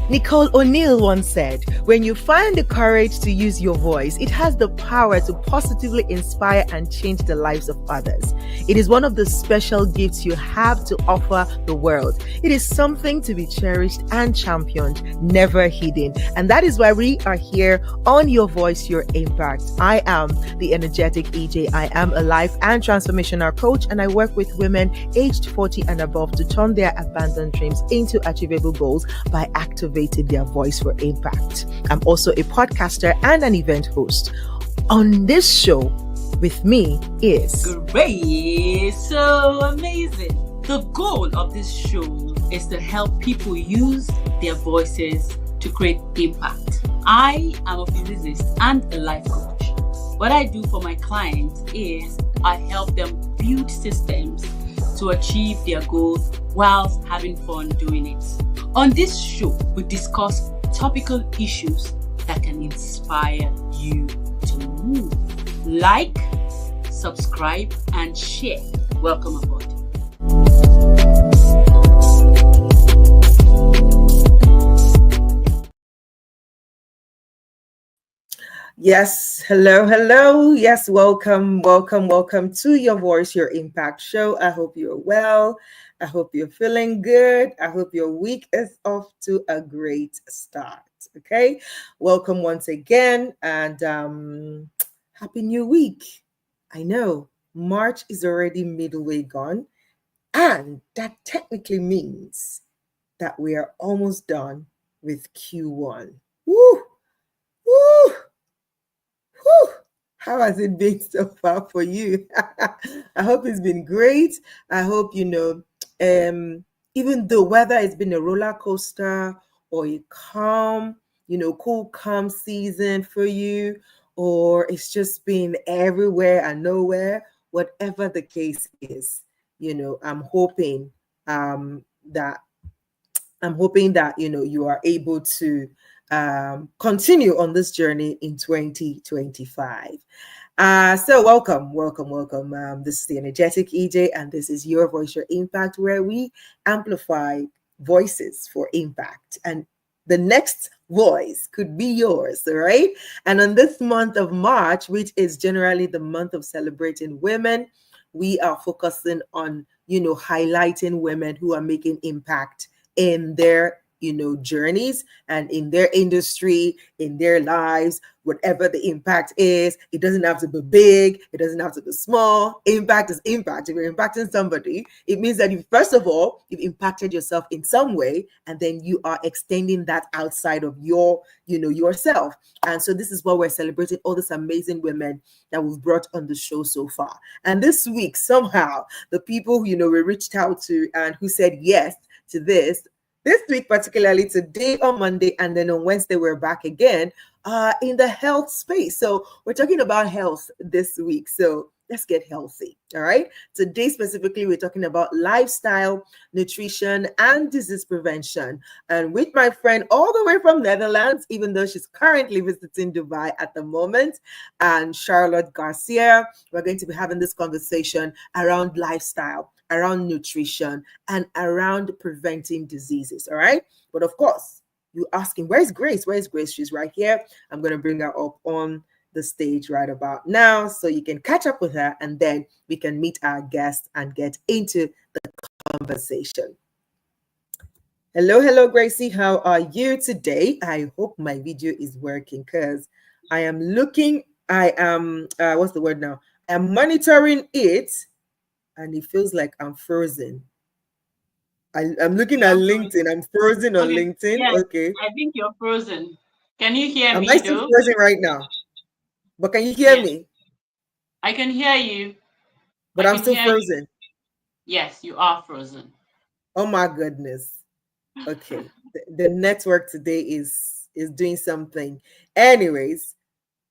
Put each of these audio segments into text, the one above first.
Nicole O'Neill once said, "When you find the courage to use your voice, it has the power to positively inspire and change the lives of others. It is one of the special gifts you have to offer the world. It is something to be cherished and championed, never hidden." And that is why we are here on Your Voice, Your Impact. I am the energetic EJ. I am a life and transformational coach, and I work with women aged 40 and above to turn their abandoned dreams into achievable goals by activating their voice for impact. I'm also a podcaster and an event host. On this show with me is Great, so amazing. The goal of this show is to help people use their voices to create impact. I am a physicist and a life coach. What I do for my clients is I help them build systems to achieve their goals whilst having fun doing it. On this show, we discuss topical issues that can inspire you to move. Like, subscribe, and share. Welcome aboard. Yes, hello. Yes, welcome to Your Voice, Your Impact show. I hope you're well. I hope you're feeling good. I hope your week is off to a great start. Okay, welcome once again, and happy new week. I know March is already midway gone, and that technically means that we are almost done with Q1. Woo! Woo! Whew, how has it been so far for you? I hope it's been great. I hope, even though whether it's been a roller coaster or a calm, cool, calm season for you, or it's just been everywhere and nowhere, whatever the case is, I'm hoping that you are able to continue on this journey in 2025. So welcome. This is the energetic EJ, and this is Your Voice, Your Impact, where we amplify voices for impact. And the next voice could be yours, all right? And on this month of March, which is generally the month of celebrating women, we are focusing on, highlighting women who are making impact in their journeys and in their industry, in their lives, whatever the impact is. It doesn't have to be big, it doesn't have to be small. Impact is impact. If you're impacting somebody, it means that first of all, you've impacted yourself in some way, and then you are extending that outside of yourself. And so this is what we're celebrating, all these amazing women that we've brought on the show so far. And this week, somehow, the people we reached out to and who said yes to this week, particularly today on Monday, and then on Wednesday, we're back again in the health space. So we're talking about health this week. So let's get healthy. All right. Today, specifically, we're talking about lifestyle, nutrition, and disease prevention. And with my friend all the way from Netherlands, even though she's currently visiting Dubai at the moment, and Charlotte Garsia, we're going to be having this conversation around lifestyle, around nutrition, and around preventing diseases. All right. But of course, you asking, where's Grace? Where's Grace? She's right here. I'm going to bring her up on the stage right about now so you can catch up with her, and then we can meet our guest and get into the conversation. Hello, Gracie. How are you today? I hope my video is working, because I am what's the word now? I'm monitoring it, and it feels like I'm frozen. I'm looking at LinkedIn. I'm frozen on LinkedIn. Yes, okay. I think you're frozen. Can you hear me? Am I still frozen right now? But can you hear me? I can hear you. But I'm still frozen. Yes, you are frozen. Oh my goodness. Okay. The network today is doing something. Anyways,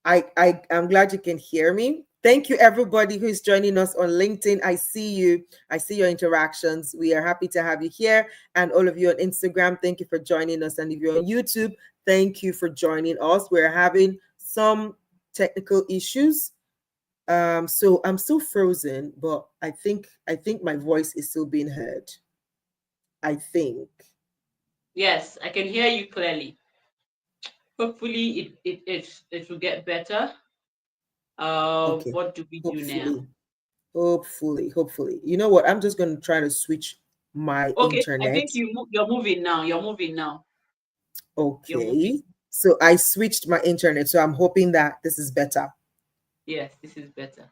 I'm glad you can hear me. Thank you, everybody who's joining us on LinkedIn. I see you. I see your interactions. We are happy to have you here. And all of you on Instagram, thank you for joining us. And if you're on YouTube, thank you for joining us. We're having some technical issues. So I'm still frozen, but I think my voice is still being heard. I think. Yes, I can hear you clearly. Hopefully it will get better. Okay. What do we do now? Hopefully. Hopefully. You know what? I'm just going to try to switch my Okay, I internet. think you're moving now. You're moving now. You're moving. Okay. So I switched my internet. So I'm hoping that this is better. Yes, this is better.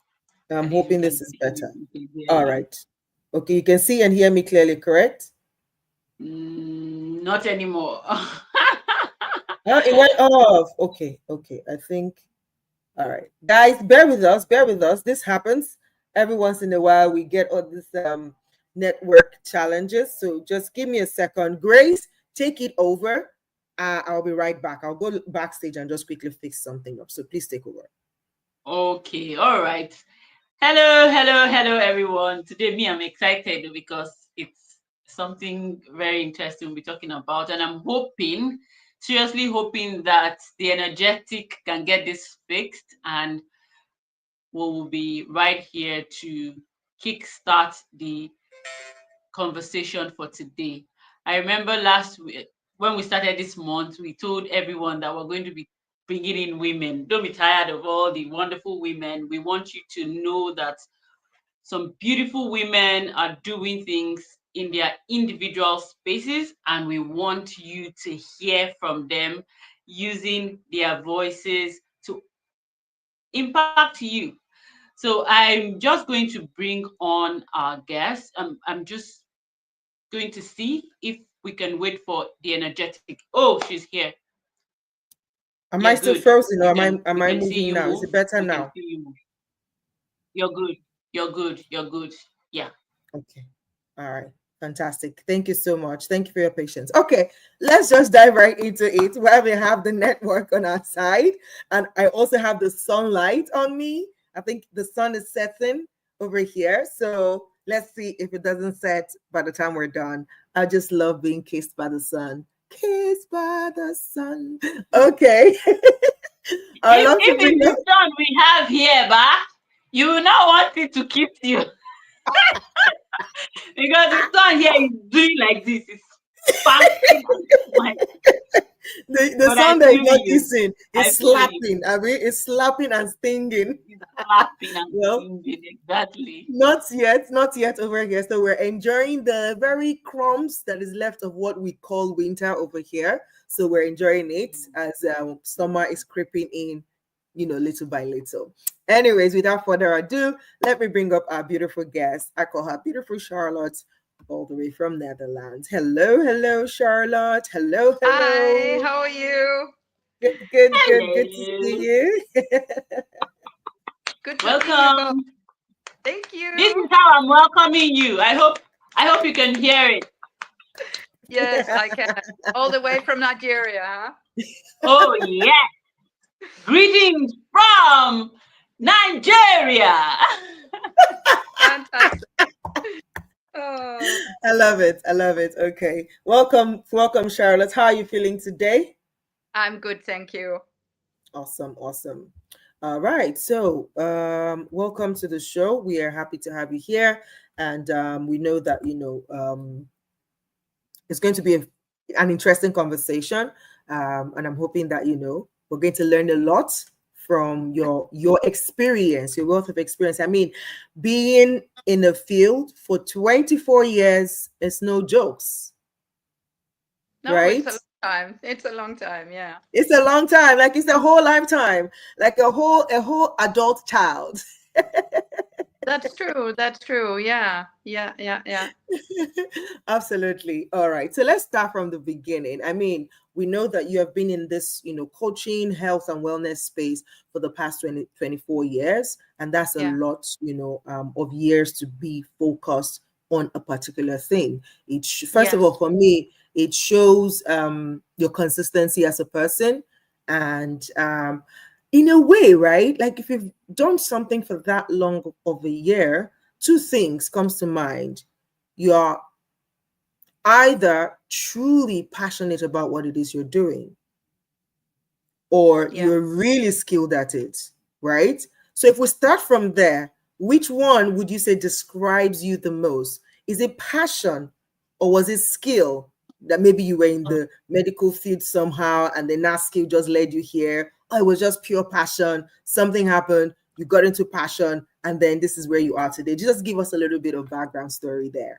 I'm At least we hoping can this is see you. better. We can hear All you. right. Okay. You can see and hear me clearly, correct? Not anymore. It went off. Okay. I think. All right. Guys, bear with us. Bear with us. This happens every once in a while. We get all these network challenges. So just give me a second. Grace, take it over. I'll be right back. I'll go backstage and just quickly fix something up. So please take over. Okay, all right. Hello, everyone. Today, I'm excited because it's something very interesting we'll be talking about, and I'm hoping, seriously hoping that the energetic can get this fixed, and we'll be right here to kickstart the conversation for today. I remember last week when we started this month, we told everyone that we're going to be bringing in women. Don't be tired of all the wonderful women. We want you to know that some beautiful women are doing things in their individual spaces, and we want you to hear from them using their voices to impact you. So I'm just going to bring on our guest. I'm just going to see if we can wait for the energetic. Oh, she's here. Am You're I still good. frozen or We am I can am we I can see moving you now? Is move. it better We can now? see you move. You're good. You're good. You're good. Yeah. Okay. All right. Fantastic. Thank you so much. Thank you for your patience. Okay, let's just dive right into it where we have the network on our side. And I also have the sunlight on me. I think the sun is setting over here. So let's see if it doesn't set by the time we're done. I just love being kissed by the sun. Kissed by the sun. Okay. I If love to if bring it's the up. sun we have here, you will not want it to keep you because the sun here is doing like this. It's spanking and smiling. The But I sound that is feel not you. kissing I is feel you. slapping. I mean, it's slapping and stinging. It's clapping and Well, singing exactly. not yet over here. So we're enjoying the very crumbs that is left of what we call winter over here. So we're enjoying it as summer is creeping in, little by little. Anyways, without further ado, let me bring up our beautiful guest. I call her beautiful Charlotte, all the way from Netherlands. Hello, Charlotte. Hi, Hello. how are you? Good to see Hello. you. Good to see you both. Welcome. Thank This you. is how I'm welcoming you. I hope you can hear it. Yes, I can. All the way from Nigeria, huh? Oh yeah. Greetings from Nigeria. Fantastic. Oh, I love it. I love it. Okay. Welcome, Charlotte. How are you feeling today? I'm good, thank you. Awesome. All right. So, welcome to the show. We are happy to have you here. And we know that, it's going to be an interesting conversation. And I'm hoping that, we're going to learn a lot from your experience, your wealth of experience. I mean, being in the field for 24 years is no jokes, No, it's a right? long time. It's a long time, yeah. It's a long time, like it's a whole lifetime, like a whole adult child. That's true. That's true. Yeah. Absolutely. All right. So let's start from the beginning. I mean, we know that you have been in this, coaching, health, and wellness space for the past 24 years. And that's a Yeah. lot, of years to be focused on a particular thing. First of all, Yes. for me, it shows your consistency as a person. And in a way, right? Like if you've done something for that long of a year, two things comes to mind. You're either truly passionate about what it is you're doing or Yeah. you're really skilled at it, right? So if we start from there, which one would you say describes you the most? Is it passion or was it skill? that maybe you were in the medical field somehow and then that skill just led you here, or it was just pure passion, something happened, you got into passion, and then this is where you are today. Just give us a little bit of background story there.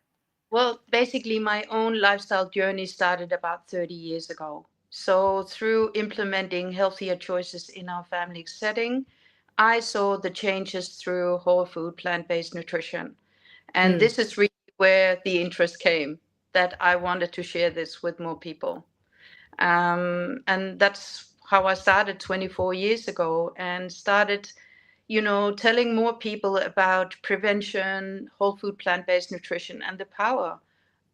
Well, basically, my own lifestyle journey started about 30 years ago. So, through implementing healthier choices in our family setting, I saw the changes through whole food, plant based nutrition. And Mm, this is really where the interest came, that I wanted to share this with more people. And that's how I started 24 years ago and started, telling more people about prevention, whole food, plant based nutrition, and the power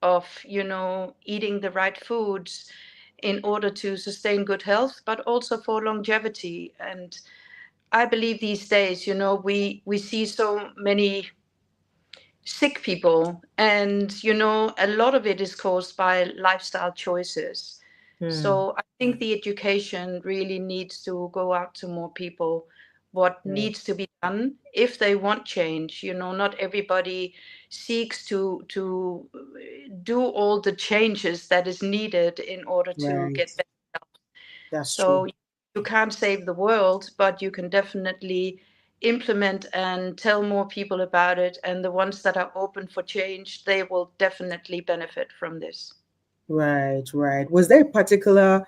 of, eating the right foods in order to sustain good health, but also for longevity. And I believe these days, we see so many sick people, and a lot of it is caused by lifestyle choices. mm, So I think the education really needs to go out to more people, what right, needs to be done if they want change. Not everybody seeks to do all the changes that is needed in order to right. get better. That's true. So you can't save the world, but you can definitely implement and tell more people about it. And the ones that are open for change, they will definitely benefit from this. Right, right. Was there a particular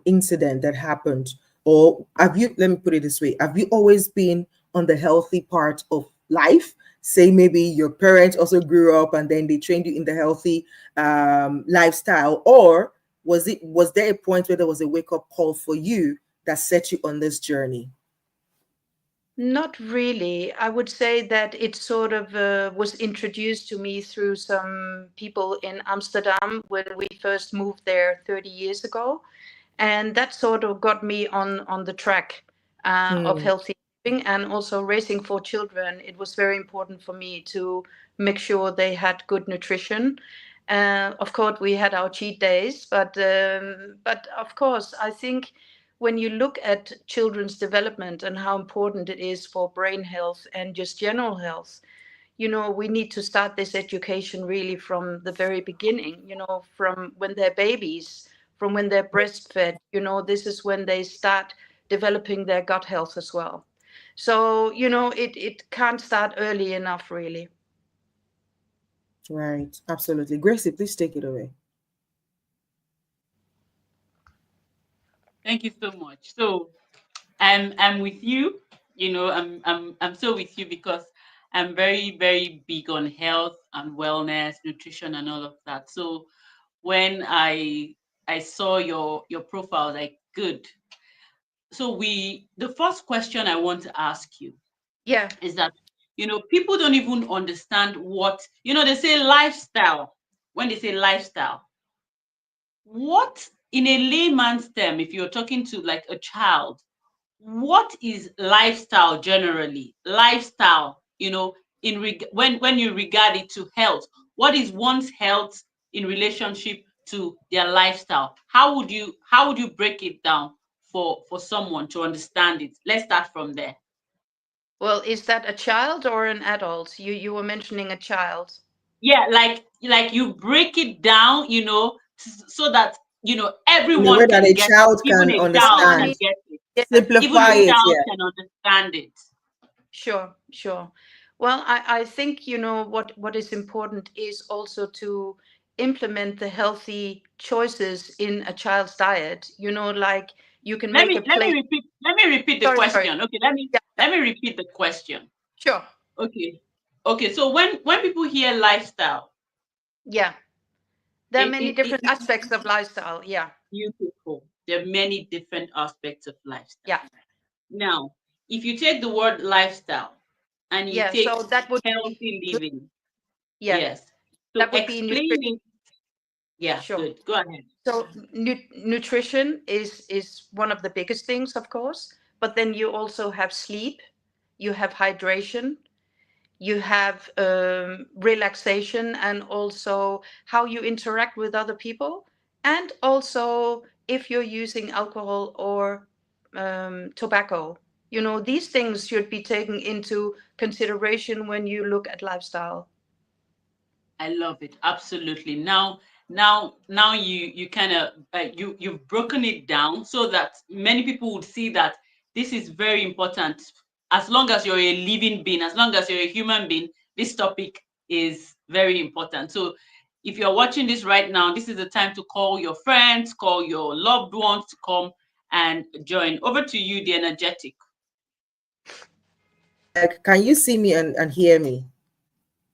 incident that happened, or have you, let me put it this way, have you always been on the healthy part of life? Say maybe your parents also grew up and then they trained you in the healthy lifestyle, or was there a point where there was a wake up call for you that set you on this journey? Not really. I would say that it sort of was introduced to me through some people in Amsterdam when we first moved there 30 years ago. And that sort of got me on the track of Hmm, healthy living and also raising 4 children. It was very important for me to make sure they had good nutrition. Of course, we had our cheat days, but of course, I think when you look at children's development and how important it is for brain health and just general health, we need to start this education really from the very beginning, from when they're babies, from when they're breastfed. This is when they start developing their gut health as well. So, it can't start early enough, really. right, absolutely. Gracie, please take it away. Thank you so much. So I'm with you. I'm so with you because I'm very, very big on health and wellness, nutrition and all of that. So when I saw your profile, like good. So the first question I want to ask you Yeah. is that people don't even understand what they say lifestyle. When they say lifestyle, what in a layman's term, if you're talking to like a child, what is lifestyle generally? Lifestyle, when you regard it to health, what is one's health in relationship to their lifestyle? How would you break it down for someone to understand it? Let's start from there. Well, is that a child or an adult? You were mentioning a child. Yeah, like you break it down, so that In a way everyone that can a get it. child Even can a Oh, child you can mean, understand. get it. yeah, Even Simplify a it, child yeah. can understand it. sure, sure. Well, I think, what is important is also to implement the healthy choices in a child's diet. Like you can Let make a me let me plate. repeat let me repeat the Sorry. question. Okay, let me Yeah, yeah, let me repeat the question. sure. Okay. Okay, so when people hear lifestyle, Yeah. There are many different it aspects of lifestyle. Yeah. beautiful. There are many different aspects of lifestyle. Yeah. Now, if you take the word lifestyle and you Yeah. So take that would be, healthy living, yeah, yes. So that would be explain nutrition. it. Yeah, Sure. good. Go ahead. So nutrition is one of the biggest things, of course, but then you also have sleep, you have hydration, you have relaxation, and also how you interact with other people, and also if you're using alcohol or tobacco. These things should be taken into consideration when you look at lifestyle. I love it. Absolutely. Now, Now you kind of you've broken it down so that many people would see that this is very important. As long as you're a living being, as long as you're a human being, this topic is very important. So if you're watching this right now, this is the time to call your friends, call your loved ones to come and join. Over to you, the energetic. Can you see me and hear me?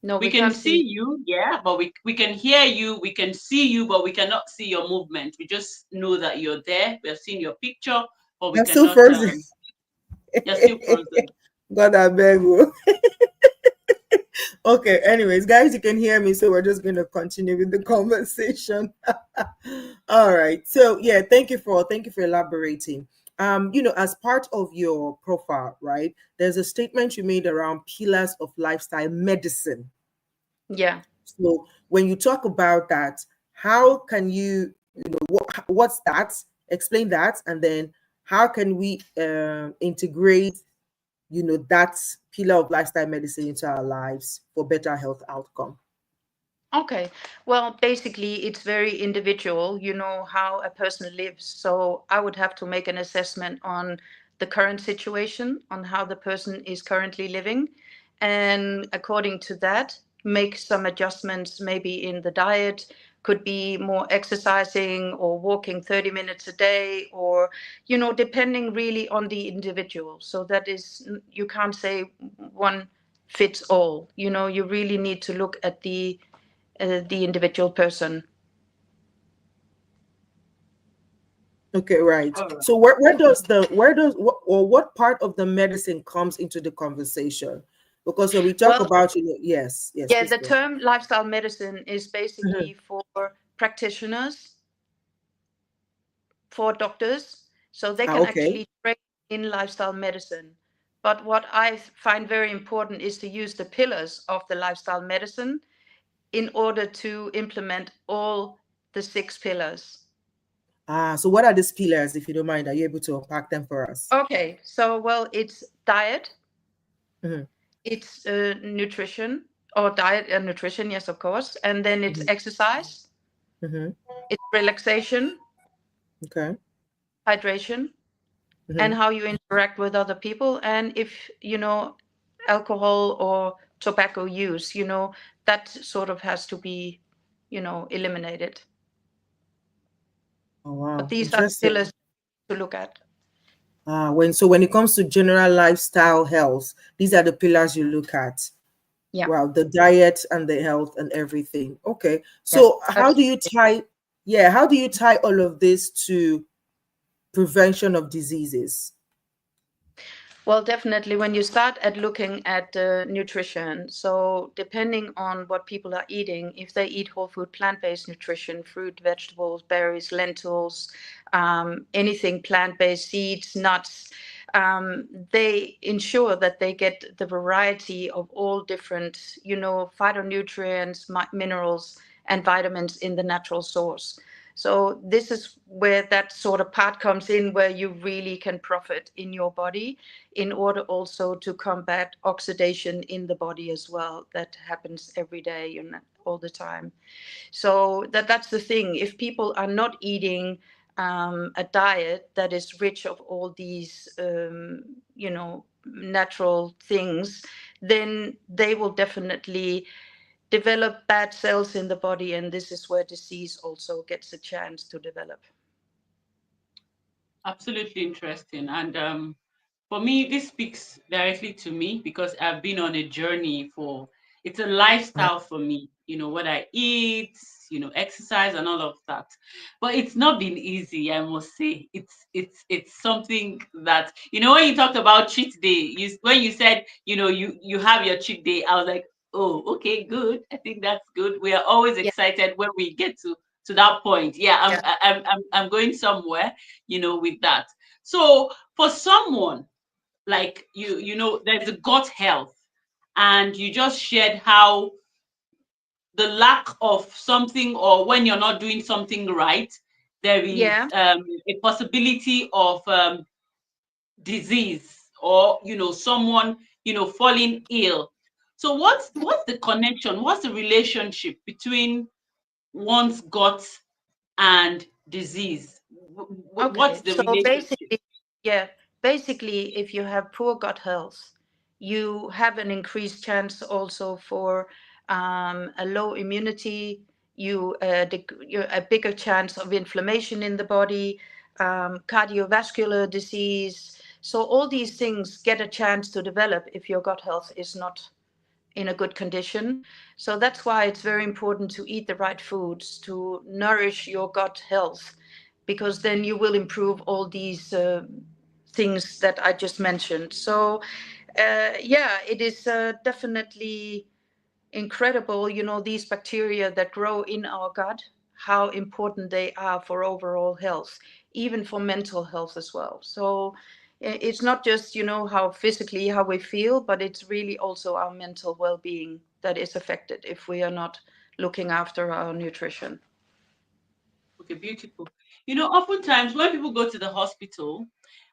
No, We we can can't see see. you, yeah, but we can hear you, we can see you, but we cannot see your movement. We just know that you're there. We have seen your picture, but we I'm still cannot frozen. you're still frozen. God, I beg you. Okay, anyways, guys, you can hear me, so we're just going to continue with the conversation. All right. So yeah, thank you for elaborating. As part of your profile, right, there's a statement you made around pillars of lifestyle medicine. Yeah. So when you talk about that, how can what's that? Explain that, and then how can we integrate that pillar of lifestyle medicine into our lives for better health outcome? Okay. Well, basically, it's very individual, how a person lives. So I would have to make an assessment on the current situation, on how the person is currently living. And according to that, make some adjustments maybe in the diet, could be more exercising or walking 30 minutes a day, or, depending really on the individual. So that is, you can't say one fits all. You really need to look at the individual person. Okay, right. All right. So what part of the medicine comes into the conversation? Because when we talk Well, about, yes, yeah, please the go ahead. term lifestyle medicine is Mhm. basically for practitioners, for doctors, so they can Okay. actually train in lifestyle medicine. But what I find very important is to use the pillars of the lifestyle medicine in order to implement all the 6 pillars. So what are these pillars, if you don't mind? Are you able to unpack them for us? Okay, so well, it's diet, Hmm. it's nutrition, or diet and nutrition, yes, of course, and then it's Hmm. exercise, Hmm. it's relaxation, Okay. hydration, and Hmm. how you interact with other people. And if alcohol or tobacco use, that sort of has to be eliminated. Oh But wow, these are the interesting. pillars to look at. When it comes to general lifestyle health, these are the pillars you look at. Yeah. Wow, the diet and the health and everything. Okay. Yes, So absolutely. how do you tie all of this to prevention of diseases? Well, definitely when you start at looking at nutrition, so depending on what people are eating, if they eat whole food, plant-based nutrition, fruit, vegetables, berries, lentils, anything plant-based, seeds, nuts, they ensure that they get the variety of all different, phytonutrients, minerals, and vitamins in the natural source. So this is where that sort of part comes in, where you really can profit in your body, in order also to combat oxidation in the body as well. That happens every day and all the time. So that's the thing. If people are not eating a diet that is rich of all these, natural things, then they will definitely develop bad cells in the body, and this is where disease also gets a chance to develop. Absolutely interesting. And for me, this speaks directly to me because I've been on a journey for it's a lifestyle for me, what I eat, exercise and all of that. But it's not been easy, I must say. It's something that, when you talked about cheat day, when you said, you have your cheat day, I was like, oh, okay, good. I think that's good. We are always Yeah, excited when we get to that point. Yeah, yeah, I'm going somewhere, with that. So for someone like there's a gut health, and you just shared how the lack of something, or when you're not doing something right, there is yeah, a possibility of disease, or someone falling ill. So what's the connection, what's the relationship between one's gut and disease? What's Okay, the so relationship? basically, yeah, basically, if you have poor gut health, you have an increased chance also for a low immunity. You a bigger chance of inflammation in the body, cardiovascular disease. So all these things get a chance to develop if your gut health is not in a good condition. So that's why it's very important to eat the right foods to nourish your gut health, because then you will improve all these things that I just mentioned. So, yeah, it is definitely incredible, these bacteria that grow in our gut, how important they are for overall health, even for mental health as well. So it's not just, how physically how we feel, but it's really also our mental well-being that is affected if we are not looking after our nutrition. Okay, beautiful. Oftentimes when people go to the hospital,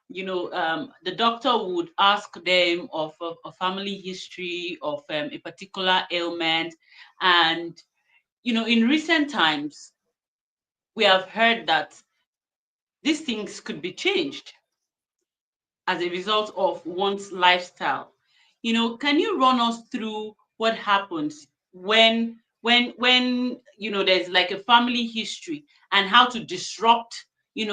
the doctor would ask them of a family history of a particular ailment. And, in recent times, we have heard that these things could be changed as a result of one's lifestyle. Can you run us through what happens when there's like a family history, and how to disrupt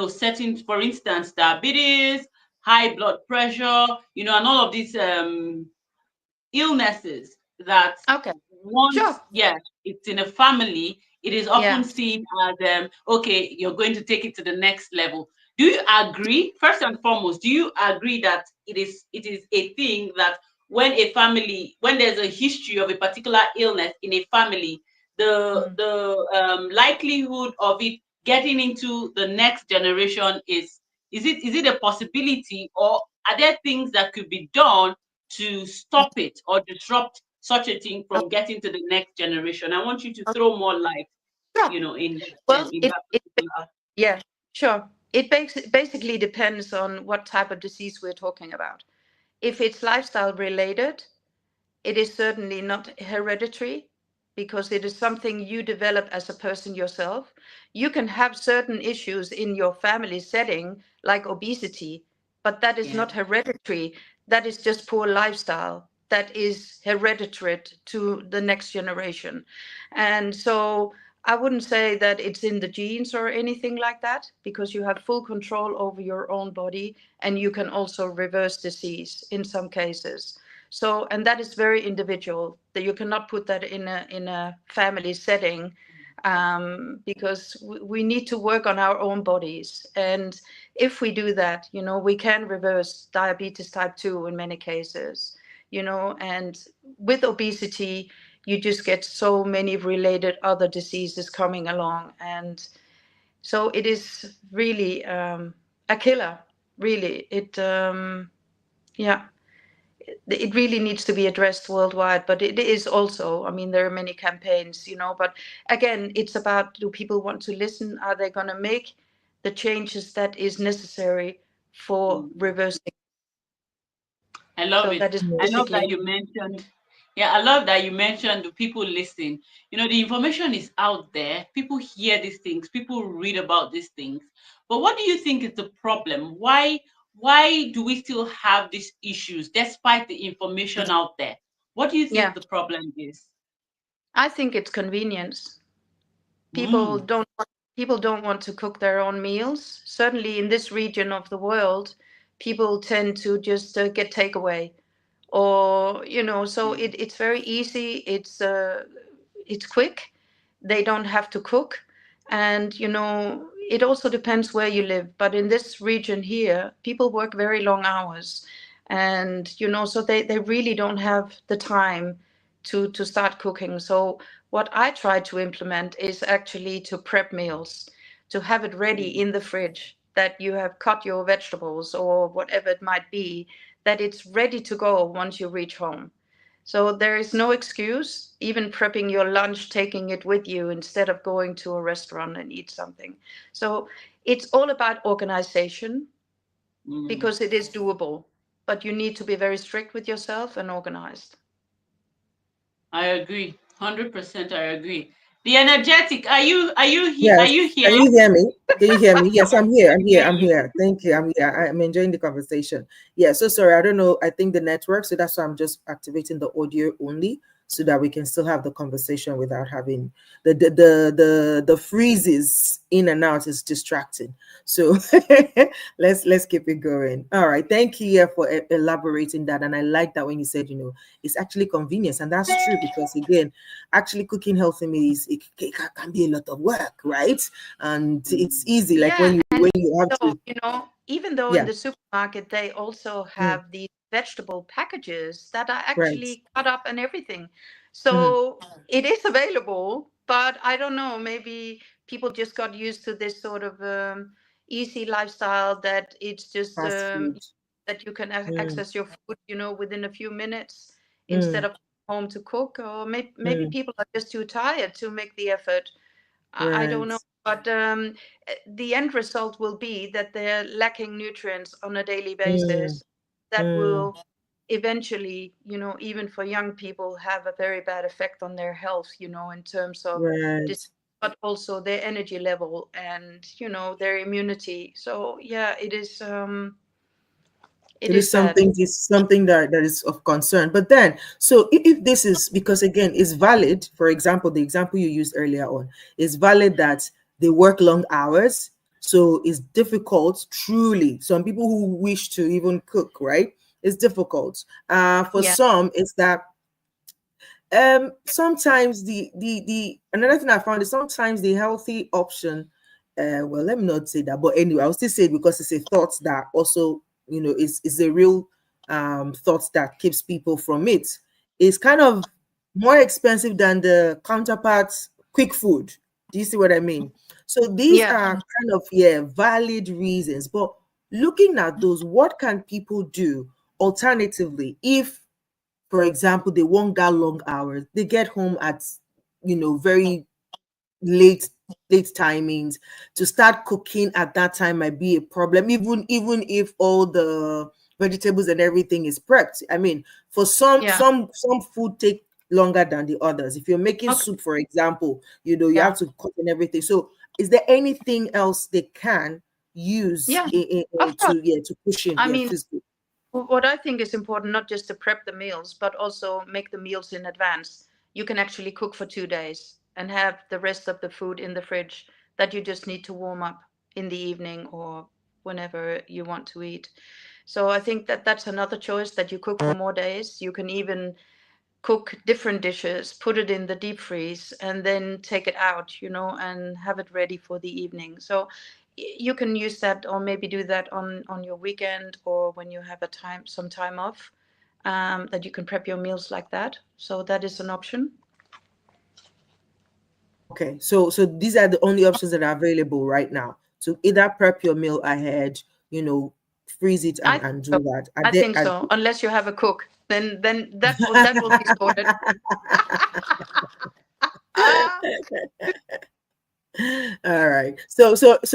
certain, for instance, diabetes, high blood pressure, and all of these illnesses that Okay. Sure. once, yeah, it's in a family, it is often Yeah. seen as okay, you're going to take it to the next level. Do you agree, first and foremost, do you agree that it is a thing that when there's a history of a particular illness in a family, the Mm. the likelihood of it getting into the next generation is it a possibility, or are there things that could be done to stop it or disrupt such a thing Oh, from getting to the next generation? I want you to oh, throw more light, sure. Well, in that particular. yeah, sure. It basically depends on what type of disease we're talking about. If it's lifestyle related, it is certainly not hereditary, because it is something you develop as a person yourself. You can have certain issues in your family setting, like obesity, but that is Yeah. not hereditary. That is just poor lifestyle. That is hereditary to the next generation. And so I wouldn't say that it's in the genes or anything like that, because you have full control over your own body, and you can also reverse disease in some cases. So, and that is very individual. That you cannot put that in a family setting, because we need to work on our own bodies. And if we do that, we can reverse diabetes type 2 in many cases. And with obesity, you just get so many related other diseases coming along, and so it is really a killer. Really, yeah, it really needs to be addressed worldwide, but it is also, I mean, there are many campaigns, but again, it's about, do people want to listen? Are they going to make the changes that is necessary for Mm. reversing? I love So it. that is I love that basically, you mentioned, yeah, I love that you mentioned the people listen. The information is out there. People hear these things, people read about these things. But what do you think is the problem? Why do we still have these issues despite the information out there? What do you think yeah, the problem is? I think it's convenience. people Mm. don't People don't want to cook their own meals. Certainly in this region of the world, people tend to just get takeaway, or so Yeah. it's very easy. It's quick. They don't have to cook. And it also depends where you live, but in this region here, people work very long hours, and so they really don't have the time to start cooking. So what I try to implement is actually to prep meals, to have it ready Mm. in the fridge, that you have cut your vegetables or whatever it might be, that it's ready to go once you reach home. So there is no excuse, even prepping your lunch, taking it with you instead of going to a restaurant and eat something. So it's all about organization, Mm. because it is doable, but you need to be very strict with yourself and organized. I agree. 100% I agree. The energetic. Are Yes. you here? Can you hear me? Can you hear me? Yes, I'm here. I'm here. Hear I'm you. here. Thank you. I'm here. I'm enjoying the conversation. Yeah. So sorry. I don't know. I think the network. So that's why I'm just activating the audio only so that we can still have the conversation without having the freezes in and out is distracting. So let's keep it going. All right. Thank you, yeah, for elaborating that. And I like that when you said, it's actually convenience. And that's true because again, actually cooking healthy meals, it can be a lot of work, right? And it's easy, like Yeah, when you have so, to, even though in yeah, the supermarket they also mm, have these vegetable packages that are right, actually cut up and everything. mm, So it is available, but I don't know, maybe people just got used to this sort of easy lifestyle that it's just fast food, that you can mm, access your food, within a few minutes instead mm, of home to cook, or maybe mm, people are just too tired to make the effort. I don't know, right, but the end result will be that they're lacking nutrients on a daily mm, basis. That mm, will eventually, even for young people, have a very bad effect on their health, in terms of this, right. but also their energy level and their immunity. So yeah, it It is is bad. something, it's something that is of concern. But then, so if this is because again, it's valid, for example, the example you used earlier on is valid that they work long hours. So it's difficult, truly. Some people who wish to even cook, right? It's difficult. For Yeah, some, it's that sometimes the another thing I found is sometimes the healthy option, well, let me not say that, but anyway, I'll still say it because it's a thought that also, is a real thought that keeps people from it. It's kind of more expensive than the counterparts quick food. Do you see what I mean? So these yeah, are kind of, yeah, valid reasons, but looking at those, what can people do alternatively if, for example, they work that long hours, they get home at, very late late timings. To start cooking at that time might be a problem, even if all the vegetables and everything is prepped. I mean, for some yeah. some food take longer than the others. If you're making Okay, soup, for example, you have yeah, to cook and everything. So is there anything else they can use yeah. Of course. to push in, I yeah, mean, physical? what I think is important, not just to prep the meals, but also make the meals in advance. You can actually cook for 2 days and have the rest of the food in the fridge that you just need to warm up in the evening or whenever you want to eat. So I think that that's another choice, that you cook for more days. You can even cook different dishes, put it in the deep freeze, and then take it out, and have it ready for the evening. So you can use that, or maybe do that on your weekend, or when you have some time off, that you can prep your meals like that. So that is an option. Okay, so these are the only options that are available right now. To either prep your meal ahead, freeze it I and think do so. that. I think so. Unless you have a cook, then that will be sorted. Ah, All right. So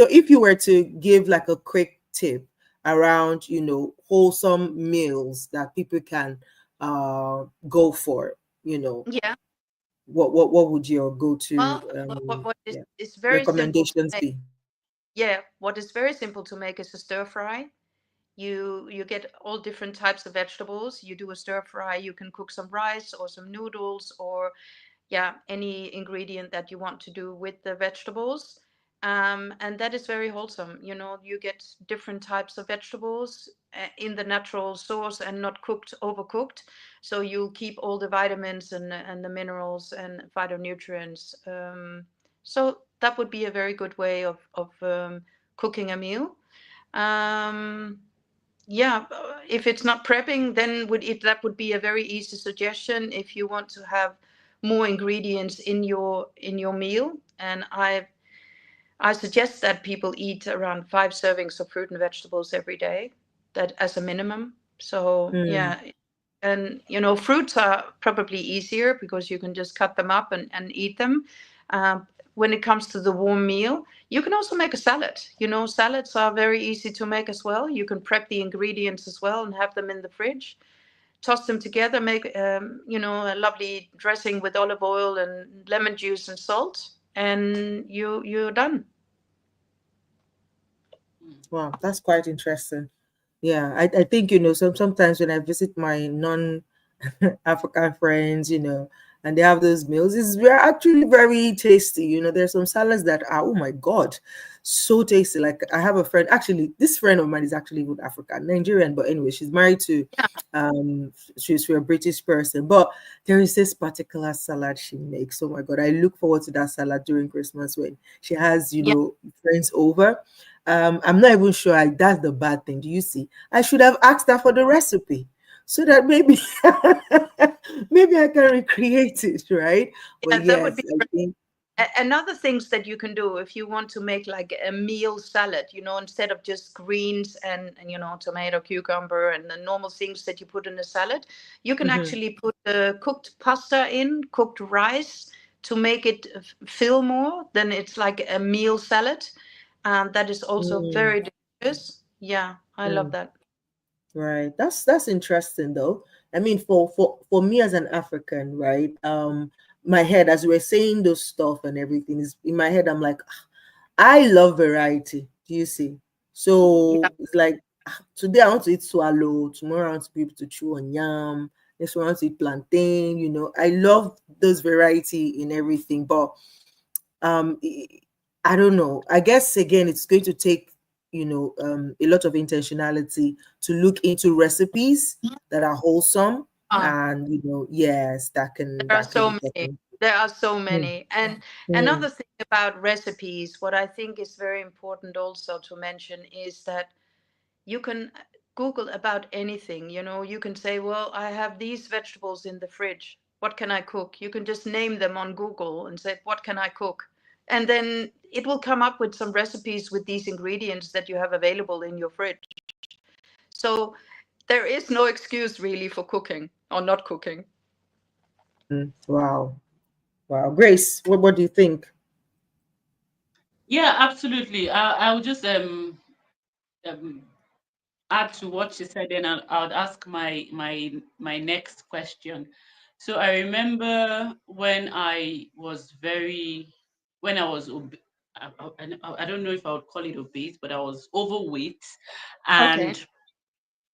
if you were to give like a quick tip around, wholesome meals that people can go for, yeah. what would your go-to Well, what is, yeah, is very simple to recommendations make. be? Yeah, what is very simple to make is a stir fry. You get all different types of vegetables. You do a stir fry. You can cook some rice or some noodles, or yeah, any ingredient that you want to do with the vegetables. And that is very wholesome. You get different types of vegetables in the natural source and not cooked, overcooked. So you'll keep all the vitamins and the minerals and phytonutrients. So that would be a very good way of cooking a meal. Um, yeah, if it's not prepping, then that would be a very easy suggestion if you want to have more ingredients in your meal. And I suggest that people eat around 5 servings of fruit and vegetables every day, that as a minimum. So Mm, yeah, and fruits are probably easier because you can just cut them up and eat them. When it comes to the warm meal, you can also make a salad. Salads are very easy to make as well. You can prep the ingredients as well and have them in the fridge. toss them together, make a lovely dressing with olive oil and lemon juice and salt, and you're done. Wow, that's quite interesting. Yeah, I think, sometimes when I visit my non-African friends, and they have those meals, they're actually very tasty. There's some salads that are, oh my God, so tasty. Like, I have a friend, actually, this friend of mine is actually with African, Nigerian, but anyway, she's married to, Yeah, she's a British person. But there is this particular salad she makes. Oh my God, I look forward to that salad during Christmas when she has, yeah. friends over. I'm not even sure that's the bad thing. Do you see? I should have asked her for the recipe so that maybe maybe I can recreate it, right? But Yeah, that would yes, be I think. another things that you can do if you want to make like a meal salad, instead of just greens and tomato, cucumber, and the normal things that you put in a salad, you can Mhm. actually put cooked pasta in, cooked rice, to make it fill more. Then it's like a meal salad. That is also Mm, very delicious. Yeah, I love mm. that. Right. That's interesting though. I mean, for me as an African, right? My head, as we were saying those stuff and everything, is in my head. I'm like, I love variety. Do you see? Yeah, So it's like, today I want to eat swallow, tomorrow I want to be able to chew on yam, next one I want to eat plantain. I love those variety in everything, but um I don't know. I guess again it's going to take, a lot of intentionality to look into recipes that are wholesome, uh, and yes, that can there are so many. definitely. There are so Mm, many. And mm, another thing about recipes, what I think is very important also to mention is that you can Google about anything. You can say, well, I have these vegetables in the fridge, what can I cook? You can just name them on Google and say, what can I cook? And then it will come up with some recipes with these ingredients that you have available in your fridge. So there is no excuse really for cooking or not cooking. wow. Wow. Grace, what do you think? Yeah, absolutely. I would just um add to what she said, then I'll ask my next question. So I remember when I was I don't know if I would call it obese, but I was overweight, Okay. and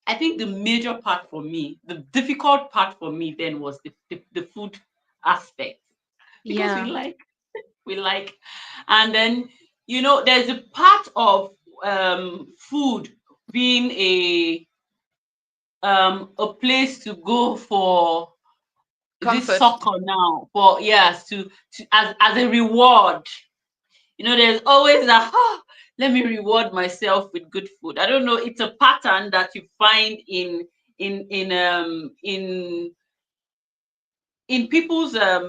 I think the major part for me, the difficult part for me then was the food aspect, because Yeah. we like, and then there's a part of food being a place to go for, is it Comfort. soccer now, for yes, to as a reward. There's always that, let me reward myself with good food. I don't know, it's a pattern that you find in people's I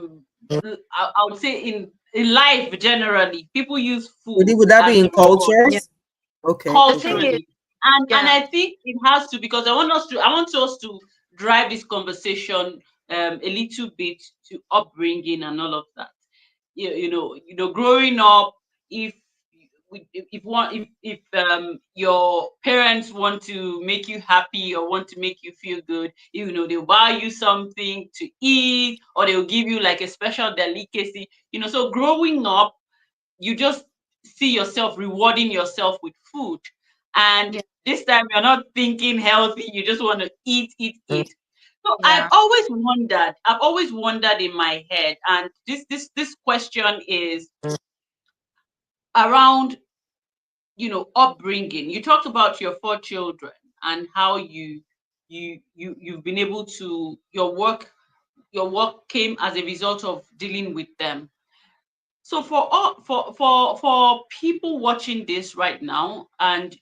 would say in life generally, people use food Would that as be a in reward Yeah. cultures? Okay, The okay. thing is, culturally. And yeah, I think it has to, because I want us to drive this conversation a little bit to upbringing and all of that. Growing up, if if your parents want to make you happy or want to make you feel good, they'll buy you something to eat, or they'll give you like a special delicacy. So growing up, you just see yourself rewarding yourself with food. And yeah, this time you're not thinking healthy, you just want to eat, eat, eat. So I've yeah. always wondered in my head, and this question is around, upbringing. You talked about your four children and how you've been able to, your work came as a result of dealing with them. So for people watching this right now and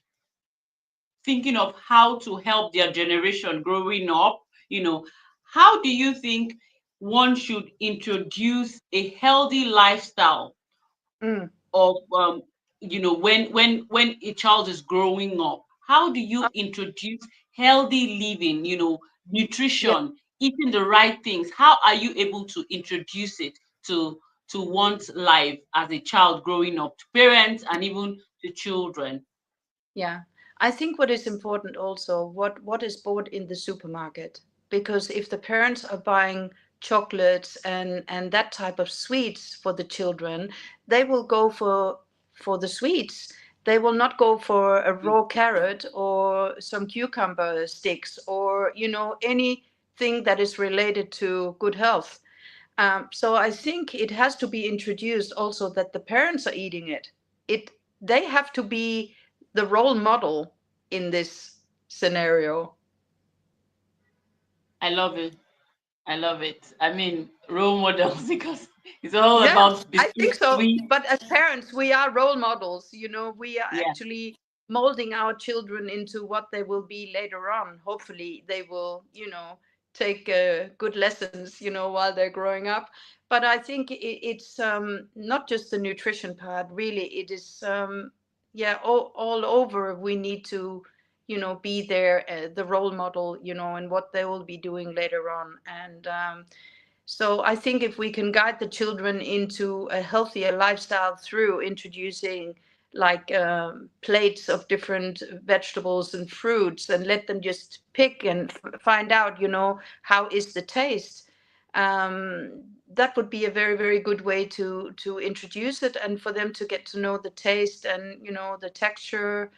thinking of how to help their generation growing up, how do you think one should introduce a healthy lifestyle Mm. of, when a child is growing up? How do you introduce healthy living, Yeah, nutrition, eating the right things? How are you able to introduce it to one's life as a child growing up, to parents and even to children? yeah. I think what is important also, what is bought in the supermarket. because if the parents are buying chocolates and that type of sweets for the children, they will go for the sweets. They will not go for a raw carrot or some cucumber sticks or anything that is related to good health. So I think it has to be introduced also that the parents are eating it. They have to be the role model in this scenario. I love it. I love it. I mean, role models because it's all Yeah, about I think so. sweet. But as parents, we are role models. We are Yeah, actually molding our children into what they will be later on. Hopefully, they will, take good lessons, while they're growing up. But I think it's not just the nutrition part. Really, it is, yeah, all over. We need to, be there, the role model, and what they will be doing later on. And so I think if we can guide the children into a healthier lifestyle through introducing like plates of different vegetables and fruits and let them just pick and find out, how is the taste. That would be a very, very good way to introduce it and for them to get to know the taste and, the texture.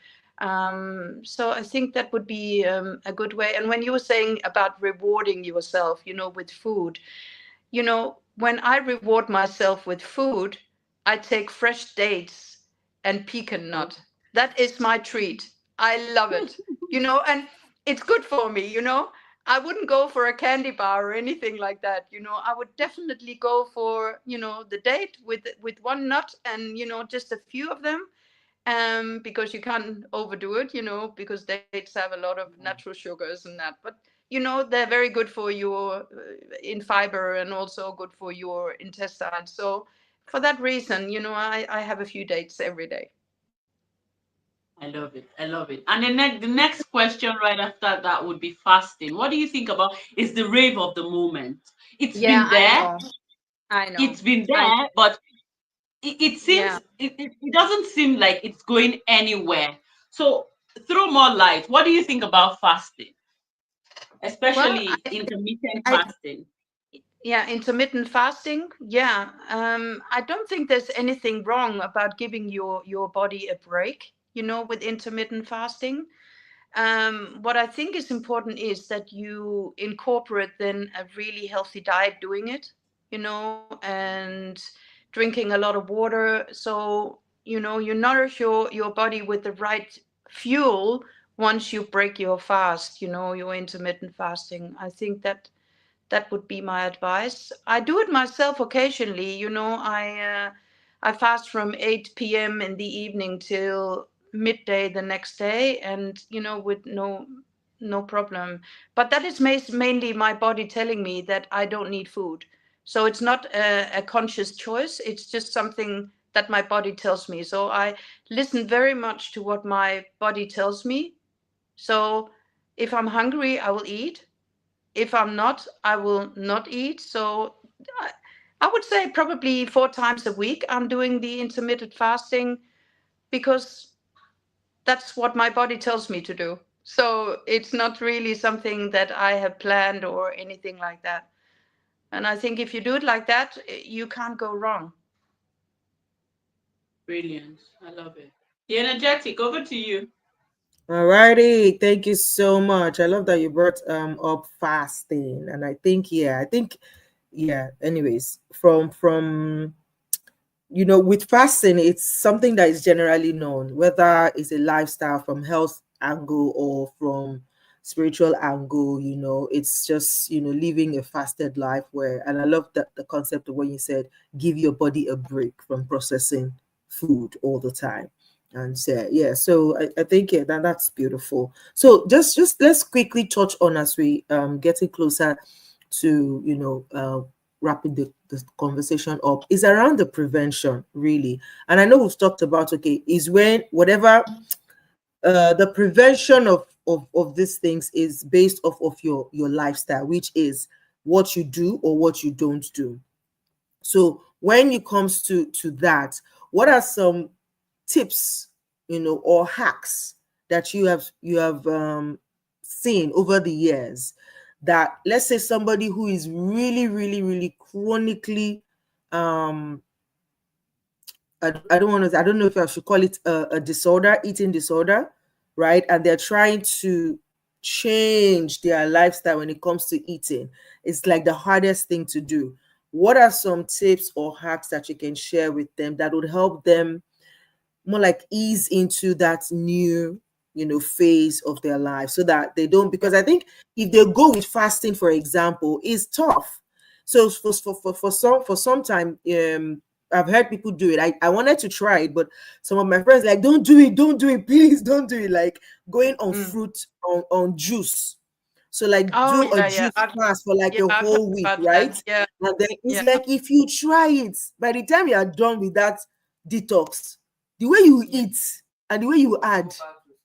So I think that would be a good way. And when you were saying about rewarding yourself, with food, when I reward myself with food, I take fresh dates and pecan nut. That is my treat. I love it, and it's good for me. I wouldn't go for a candy bar or anything like that. I would definitely go for, the date with one nut and, just a few of them, because you can't overdo it, because dates have a lot of natural sugars and that. But they're very good for your in fiber and also good for your intestines. So for that reason, I have a few dates every day. I love it. I love it. And the next question right after that would be fasting. What do you think about is the rave of the moment? It's Yeah, been I there. know. I know. It's been I there, but it Yeah. seems it doesn't seem like it's going anywhere. So throw more light. What do you think about fasting, Well, especially intermittent I fasting? yeah, intermittent fasting. Yeah. I don't think there's anything wrong about giving your body a break, with intermittent fasting. What I think is important is that you incorporate then a really healthy diet doing it, and drinking a lot of water. So, you nourish your body with the right fuel once you break your fast, your intermittent fasting. I think that would be my advice. I do it myself occasionally. I fast from 8 p.m. in the evening till midday the next day, and with no problem. But that is mainly my body telling me that I don't need food. So it's not a conscious choice. It's just something that my body tells me. So I listen very much to what my body tells me. So if I'm hungry, I will eat. If I'm not, I will not eat. So I, I would say probably 4 times a week I'm doing the intermittent fasting because that's what my body tells me to do. So it's not really something that I have planned or anything like that. And I think if you do it like that, you can't go wrong. Brilliant. I love it. The energetic, over to you. Alrighty, thank you so much. I love that you brought up fasting, and I think, anyways, from with fasting, it's something that is generally known, whether it's a lifestyle from health angle or from spiritual angle. It's just living a fasted life where, and I love that the concept of when you said give your body a break from processing food all the time. And so yeah, so I think that's beautiful. So just let's quickly touch on as we getting closer to wrapping the conversation up is around the prevention, really. And I know we've talked about, okay, is when whatever the prevention of these things is based off of your lifestyle, which is what you do or what you don't do. So when it comes to that, what are some tips, or hacks that you have seen over the years that, let's say somebody who is really, really, really chronically, I don't want to, I don't know if I should call it a disorder, eating disorder, right? And they're trying to change their lifestyle when it comes to eating. It's like the hardest thing to do. What are some tips or hacks that you can share with them that would help them more like ease into that new, phase of their life, so that they don't, because I think if they go with fasting, for example, is tough. So for some time, I've heard people do it. I wanted to try it, but some of my friends like, don't do it, please don't do it. Like going on fruit, on juice. So like Oh, do a yeah, yeah. juice fast for like Yeah, a I've heard whole week, about right? that. Yeah, And then it's yeah, like, if you try it, by the time you are done with that detox, the way you yeah. eat and the way you add,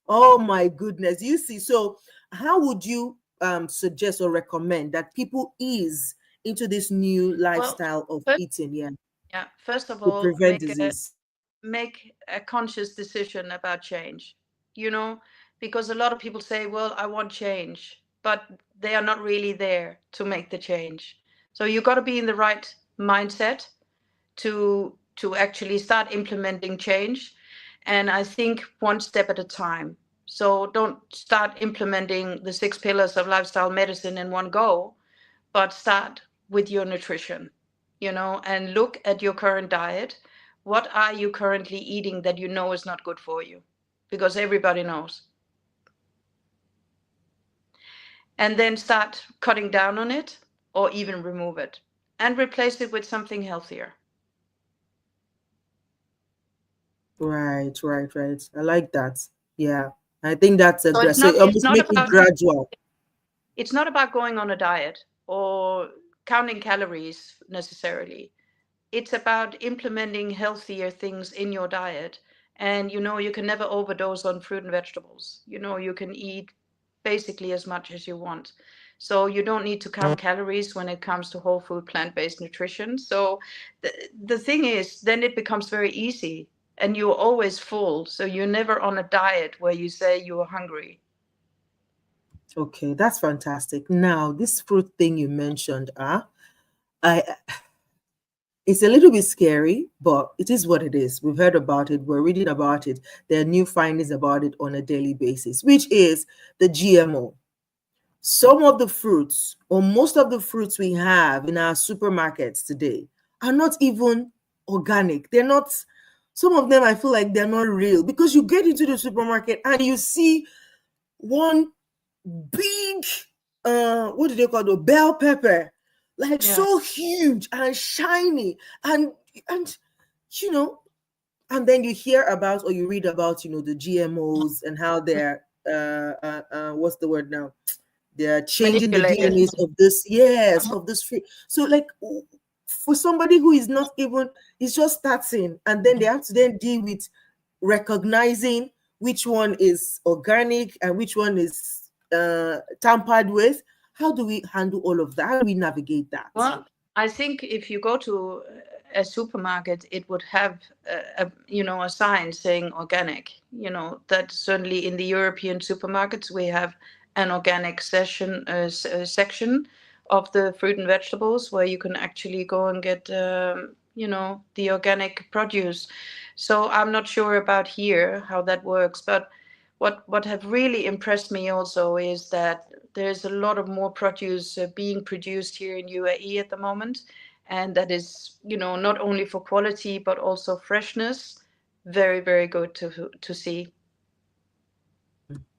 oh my goodness, you see. So how would you suggest or recommend that people ease into this new Well, lifestyle of first, eating, yeah, yeah, first of to all, prevent disease? make a conscious decision about change. You know, because a lot of people say, "Well, I want change," but they are not really there to make the change. So you got to be in the right mindset to actually start implementing change. And I think one step at a time. So don't start implementing the 6 pillars of lifestyle medicine in one go, but start with your nutrition, and look at your current diet. What are you currently eating that you know is not good for you? Because everybody knows. And then start cutting down on it, or even remove it and replace it with something healthier. Right. I like that. Yeah, I think that's a So great. it's So not it's almost not make it about gradual. it's not about going on a diet or counting calories necessarily. It's about implementing healthier things in your diet. And you can never overdose on fruit and vegetables. You can eat basically as much as you want. So you don't need to count calories when it comes to whole food plant-based nutrition. So the thing is, then it becomes very easy and you're always full. So you're never on a diet where you say you're hungry. Okay, that's fantastic. Now, this fruit thing you mentioned, I it's a little bit scary, but it is what it is. We've heard about it, we're reading about it. There are new findings about it on a daily basis, which is the GMO. Some of the fruits, or most of the fruits we have in our supermarkets today, are not even organic. They're not, some of them I feel like they're not real, because you get into the supermarket and you see one big, what do they call the bell pepper, like Yeah. so huge and shiny, and you know and then you hear about, or you read about, the GMOs and how they're what's the word now, they're changing the Manipulated. DNAs of this, yes, of this fruit. So like, for somebody who is not even, is just starting, and then they have to then deal with recognizing which one is organic and which one is tampered with. How do we handle all of that? How do we navigate that? Well, I think if you go to a supermarket, it would have a sign saying organic. That certainly in the European supermarkets we have an organic section of the fruit and vegetables where you can actually go and get the organic produce. So I'm not sure about here how that works, but what have really impressed me also is that there's a lot of more produce being produced here in UAE at the moment, and that is, not only for quality but also freshness. Very, very good to see.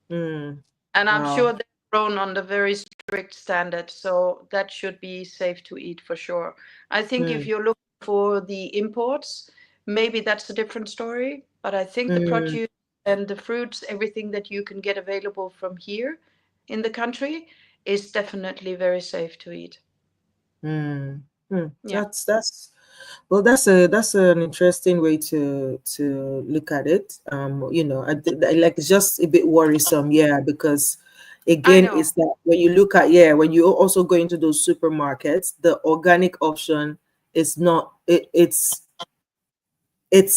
Mm, And I'm sure wow. they're grown under very strict standards, so that should be safe to eat for sure. I think if Mm, you're looking for the imports, maybe that's a different story. But I think the mm, produce and the fruits, everything that you can get available from here in the country, is definitely very safe to eat. mm, mm. Yeah, That's well, that's an interesting way to look at it. Like, it's just a bit worrisome, yeah, because I again, know. it's that when you look at, yeah, when you also go into those supermarkets, the organic option is not, it's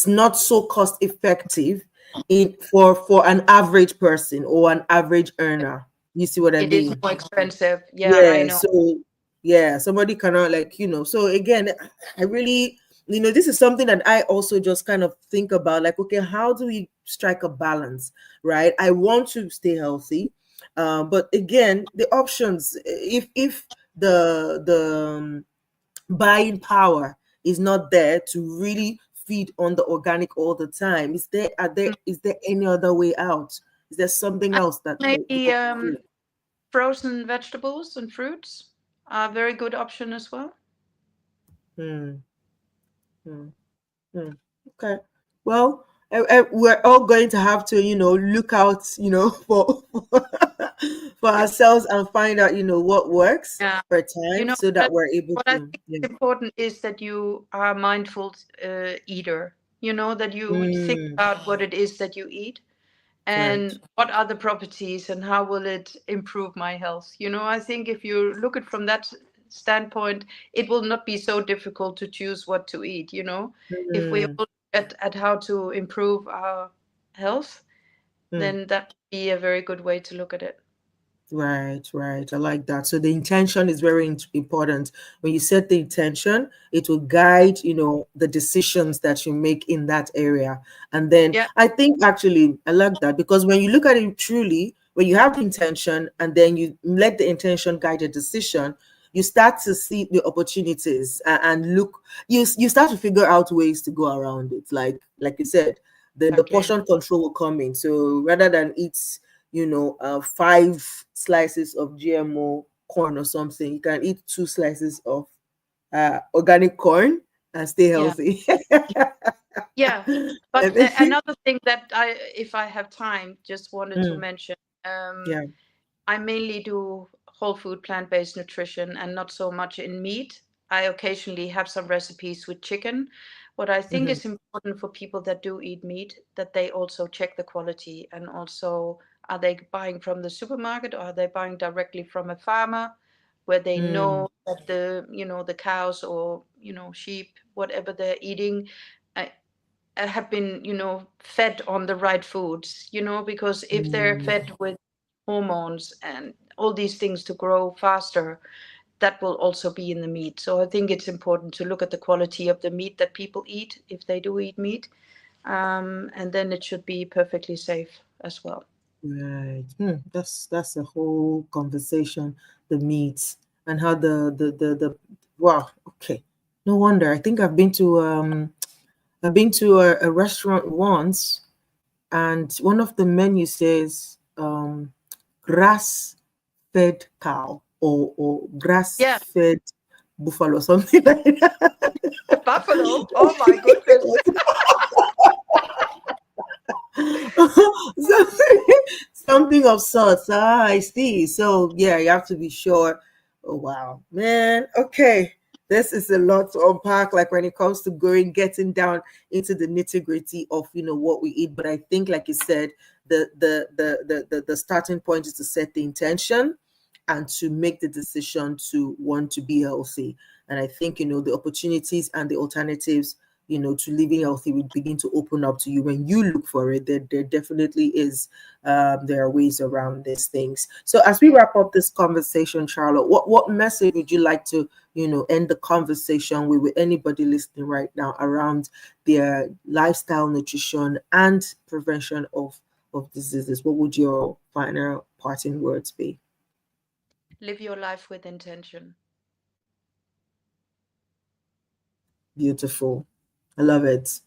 not so cost effective in for an average person or an average earner. You see what I It is mean? more expensive. Yeah, I Yeah, know. so yeah, somebody cannot, like, so again, I really, this is something that I also just kind of think about, like, okay, how do we strike a balance, right? I want to stay healthy, but again, the options, if the buying power is not there to really feed on the organic all the time, is there any other way out? Is there something I else that maybe frozen vegetables and fruits are a very good option as well. Hmm. Hmm. Hmm. Okay. Well, we're all going to have to, look out, for ourselves and find out, what works Yeah. per You time know, so that we're able what I to. think Yeah. is important is that you are a mindful eater. You know, that you think Mm, about what it is that you eat right. and what are the properties and how will it improve my health. You know, I think if you look at from that standpoint, it will not be so difficult to choose what to eat. You know, if we Mm, all look at how to improve our health, mm. then that would be a very good way to look at it. Right, right. I like that. So the intention is very important. When you set the intention, it will guide, the decisions that you make in that area. And then Yeah, I think actually I like that, because when you look at it truly, when you have the intention and then you let the intention guide your decision, you start to see the opportunities, and look, you start to figure out ways to go around it. Like you said, then the exactly. portion control will come in. So rather than eat, 5 slices of GMO corn or something, you can eat 2 slices of organic corn and stay Yeah. healthy. Yeah, I but think- another thing that if I have time, just wanted to Mm, mention, yeah. I mainly do whole food plant-based nutrition and not so much in meat. I occasionally have some recipes with chicken. What I think Hmm. is important for people that do eat meat, that they also check the quality and also are they buying from the supermarket or are they buying directly from a farmer where they Mm, know that the cows or sheep, whatever they're eating, uh, have been fed on the right foods, because if they're mm, fed with hormones and all these things to grow faster, that will also be in the meat. So I think it's important to look at the quality of the meat that people eat if they do eat meat, and then it should be perfectly safe as well. right. That's a whole conversation. The meat and how the wow. Okay. No wonder. I think I've been to a restaurant once, and one of the menus says grass fed cow, or grass Yeah. fed buffalo, something like that. Buffalo, oh my goodness. something, something of sorts. I see. So yeah, you have to be sure. Oh wow, man. Okay, this is a lot to unpack. Like when it comes to getting down into the nitty gritty of what we eat. But I think, like you said, the starting point is to set the intention and to make the decision to want to be healthy. And I think the opportunities and the alternatives to living healthy will begin to open up to you when you look for it. There definitely is, there are ways around these things. So as we wrap up this conversation, Charlotte, what message would you like to, end the conversation with anybody listening right now around their lifestyle, nutrition, and prevention of diseases? What would your final parting words be? Live your life with intention. Beautiful. I love it.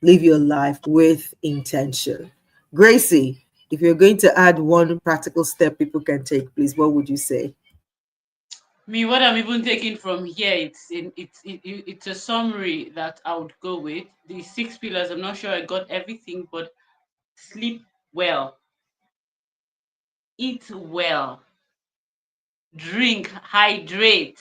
Live your life with intention. Gracie, if you're going to add one practical step people can take, please, what would you say? Me, what I'm even taking from here, it's a summary that I would go with. The 6 pillars. I'm not sure I got everything, but sleep well, eat well, drink, hydrate,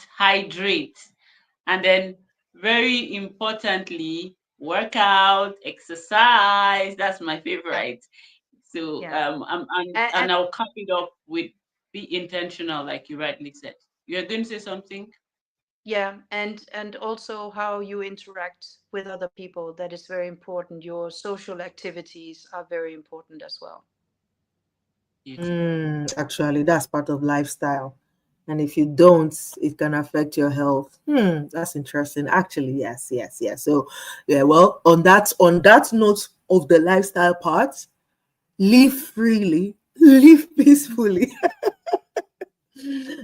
and then very importantly, work out, exercise. That's my Yeah. favorite. So Yeah. And and I'll cap it up with be intentional, like you rightly said. You're going to say something? yeah, and also how you interact with other people. That is very important. Your social activities are very important as well. Actually, that's part of lifestyle. And if you don't, it can affect your health. That's interesting. Actually, yes, yes, yes. So, yeah, well, on that note of the lifestyle part, live freely, live peacefully.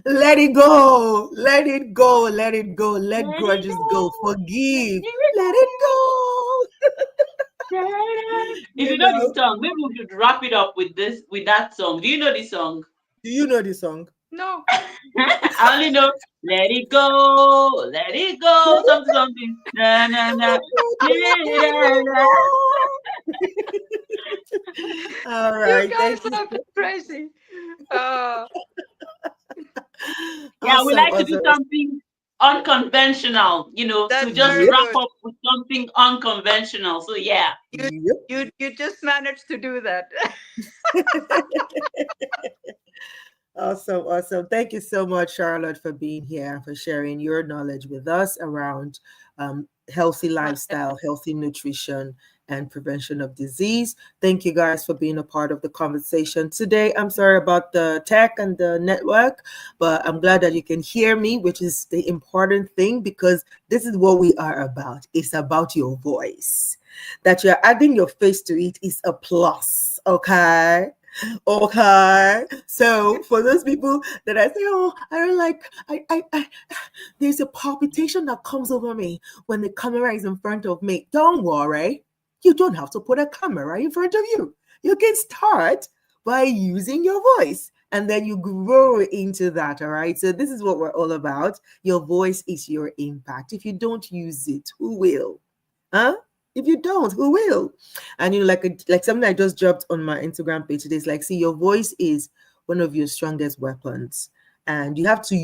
Let it go. Let it go. Let it go. Let Let it grudges go. go. Forgive. Let it Let it go. go. If You you know this know, song, maybe we should wrap it up with this with that song. Do you know this song? do you know the song? No. I only know let it go, let it go, something something. Na na na. Let it go. All You right. guys Thank you. are crazy. Uh, Yeah, we Awesome. like to do Awesome. something unconventional, to that's just very Yep. wrap good. up with something unconventional. So yeah. You Yep. you just managed to do that. Awesome, awesome. Thank you so much, Charlotte, for being here and for sharing your knowledge with us around healthy lifestyle, healthy nutrition, and prevention of disease. Thank you guys for being a part of the conversation today. I'm sorry about the tech and the network, but I'm glad that you can hear me, which is the important thing because this is what we are about. It's about your voice. That you're adding your face to it is a plus, okay? Okay. So for those people that I say, oh, I don't like, there's a palpitation that comes over me when the camera is in front of me. Don't worry. You don't have to put a camera in front of you. You can start by using your voice and then you grow into that. All right. So this is what we're all about. Your voice is your impact. If you don't use it, who will? Huh? If you don't, who will? And like something I just dropped on my Instagram page today is like, see, your voice is one of your strongest weapons. And you have to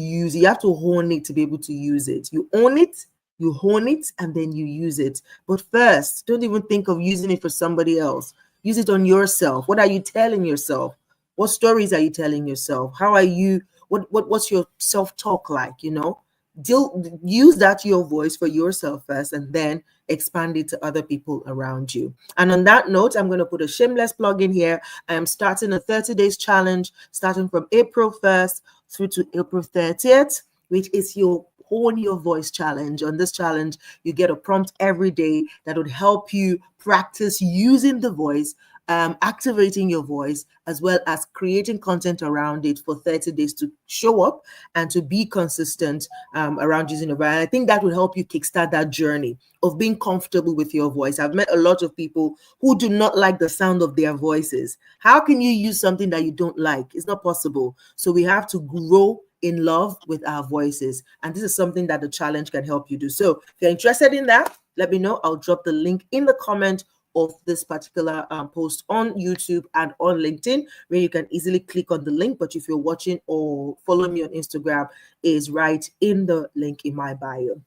hone it to be able to use it. You hone it, and then you use it. But first, don't even think of using it for somebody else. Use it on yourself. What are you telling yourself? What stories are you telling yourself? How are you? What's your self-talk like? Use that your voice for yourself first, and then expand it to other people around you. And on that note, I'm going to put a shameless plug in here. I am starting a 30 days challenge starting from April 1st through to April 30th, which is your hone your voice challenge. On this challenge, you get a prompt every day that would help you practice using the voice, activating your voice, as well as creating content around it for 30 days to show up and to be consistent around using it. And I think that will help you kickstart that journey of being comfortable with your voice. I've met a lot of people who do not like the sound of their voices. How can you use something that you don't like? It's not possible. So we have to grow in love with our voices. And this is something that the challenge can help you do. So if you're interested in that, let me know. I'll drop the link in the comment of this particular post on YouTube and on LinkedIn, where you can easily click on the link. But if you're watching or follow me on Instagram, is right in the link in my bio.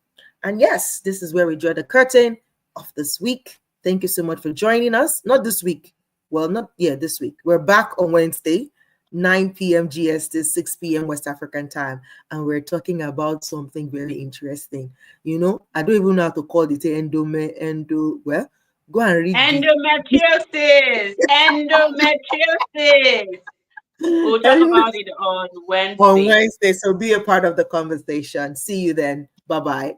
And yes, this is where we draw the curtain of this week. Thank you so much for joining us. Not this week. Well, not this week. We're back on Wednesday, 9 p.m. GST, 6 p.m. West African time. And we're talking about something very interesting. I don't even know how to call it well, go and read the Endometriosis. Endometriosis. We'll talk about it on on Wednesday. Wednesday. So be a part of the conversation. See you then. Bye bye.